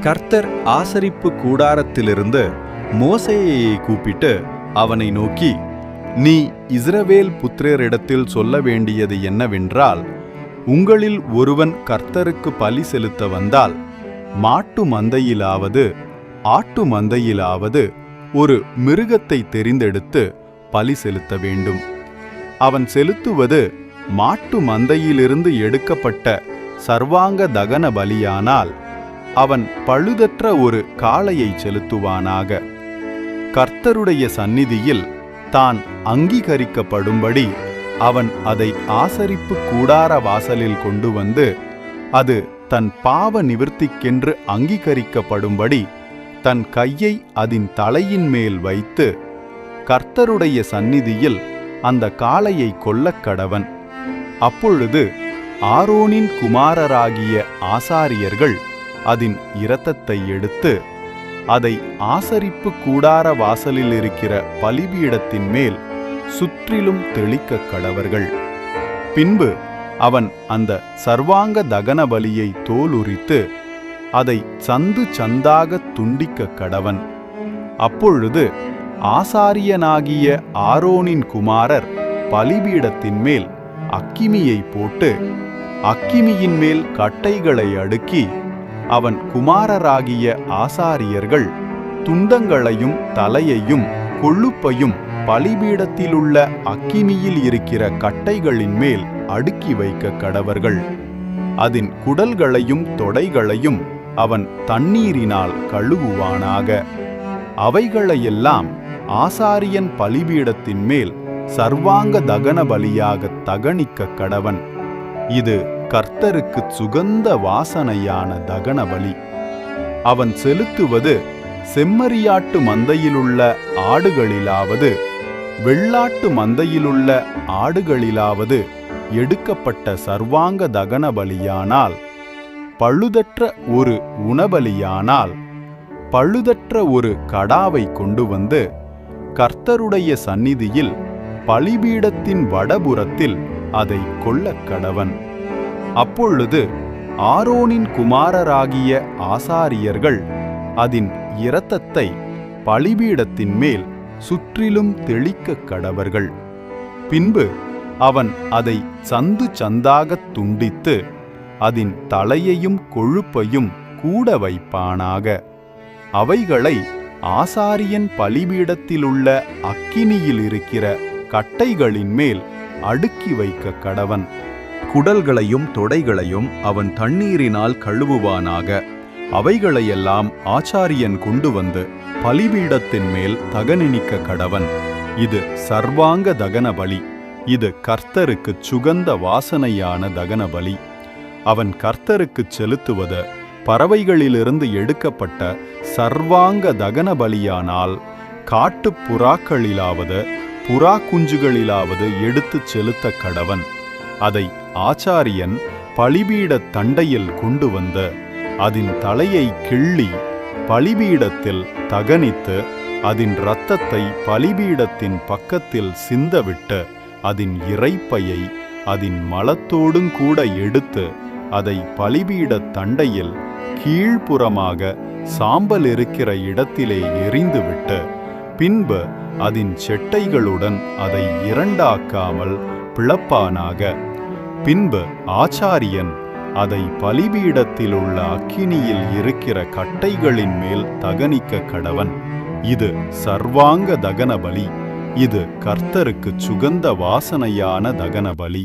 கர்த்தர் ஆசரிப்பு கூடாரத்திலிருந்து மோசேயை கூப்பிட்டு அவனை நோக்கி, நீ இஸ்ரவேல் புத்திரரிடத்தில் சொல்ல வேண்டியது என்னவென்றால், உங்களில் ஒருவன் கர்த்தருக்கு பலி செலுத்த வந்தால் மாட்டு மந்தையிலாவது ஆட்டு மந்தையிலாவது ஒரு மிருகத்தை தெரிந்தெடுத்து பலி செலுத்த வேண்டும். அவன் செலுத்துவது மாட்டு மந்தையிலிருந்து எடுக்கப்பட்ட சர்வாங்க தகன பலியானால் அவன் பழுதற்ற ஒரு காளையை செலுத்துவானாக. கர்த்தருடைய சந்நிதியில் தான் அங்கீகரிக்கப்படும்படி அவன் அதை ஆசரிப்பு கூடார வாசலில் கொண்டு வந்து, அது தன் பாவ நிவிர்த்திக்கென்று அங்கீகரிக்கப்படும்படி தன் கையை அதன் தலையின் மேல் வைத்து கர்த்தருடைய சந்நிதியில் அந்த காளையை கொல்லக்கடவன். அப்பொழுது ஆரோனின் குமாரராகிய ஆசாரியர்கள் அதன் இரத்தத்தை எடுத்து அதை ஆசரிப்பு கூடார வாசலில் இருக்கிற பலிபீடத்தின் மேல் சுற்றிலும் தெளிக்க கடவர்கள். பின்பு அவன் அந்த சர்வாங்க தகன பலியை தோலுரித்து அதை சந்து சந்தாக துண்டிக்க கடவன். அப்பொழுது ஆசாரியனாகிய ஆரோனின் குமாரர் பலிபீடத்தின் மேல் அக்கிமியை போட்டு அக்கிமியின் மேல் கட்டைகளை அடுக்கி, அவன் குமாரராகிய ஆசாரியர்கள் துண்டங்களையும் தலையையும் கொழுப்பையும் பலிபீடத்திலுள்ள அக்கினியில் இருக்கிற கட்டைகளின் மேல் அடுக்கி வைக்க கடவர்கள். அதன் குடல்களையும் தொடைகளையும் அவன் தண்ணீரினால் கழுவுவானாக. அவைகளையெல்லாம் ஆசாரியன் பலிபீடத்தின் மேல் சர்வாங்க தகன பலியாக தகனிக்க கடவன். இது கர்த்தருக்கு சுகந்த வாசனையான தகன பலி. அவன் செலுத்துவது செம்மறியாட்டு மந்தையிலுள்ள ஆடுகளிலாவது வெள்ளாட்டு மந்தையிலுள்ள ஆடுகளிலாவது எடுக்கப்பட்ட சர்வாங்க தகன பலியானால், பழுதற்ற ஒரு உணபலியானால் பழுதற்ற ஒரு கடாவை கொண்டு வந்து கர்த்தருடைய சந்நிதியில் பலிபீடத்தின் வடபுறத்தில் அதை கொல்லக் கடவன். அப்பொழுது ஆரோனின் குமாரராகிய ஆசாரியர்கள் அதன் இரத்தத்தை பலிபீடத்தின் மேல் சுற்றிலும் தெளிக்க கடவர்கள். பின்பு அவன் அதை சந்து சந்தாகத் துண்டித்து அதன் தலையையும் கொழுப்பையும் கூட வைப்பானாக. அவைகளை ஆசாரியன் பலிபீடத்திலுள்ள அக்கினியில் இருக்கிற கட்டைகளின் மேல் அடுக்கி வைக்க கடவன். குடல்களையும் தொடைகளையும் அவன் தண்ணீரினால் கழுவுவானாக. அவைகளையெல்லாம் ஆசாரியன் கொண்டு வந்து பலிபீடத்தின் மேல் தகனிக்க கடவன். இது சர்வாங்க தகன பலி. இது கர்த்தருக்கு சுகந்த வாசனையான தகன பலி. அவன் கர்த்தருக்குச் செலுத்துவது பறவைகளிலிருந்து எடுக்கப்பட்ட சர்வாங்க தகன பலியானால் காட்டுப் புறாக்களிலாவது புறா குஞ்சுகளிலாவது எடுத்துச் செலுத்த கடவன். அதை ஆசாரியன் பலிபீடத் தண்டையில் கொண்டு வந்து அதன் தலையை கிள்ளி பலிபீடத்தில் தகனித்து அதன் இரத்தத்தை பலிபீடத்தின் பக்கத்தில் சிந்தவிட்டு அதன் இறைப்பையை அதன் மலத்தோடும் கூட எடுத்து அதை பலிபீடத் தண்டையில் கீழ்ப்புறமாக சாம்பல் இருக்கிற இடத்திலே எறிந்துவிட்டு, பின்பு அதன் செட்டைகளுடன் அதை இரண்டாக்காமல் பிளப்பானாக. பின்பு ஆசாரியன் அதை பலிபீடத்திலுள்ள அக்கினியில் இருக்கிற கட்டைகளின் மேல் தகனிக்க கடவன். இது சர்வாங்க தகன பலி. இது கர்த்தருக்கு சுகந்த வாசனையான தகன பலி.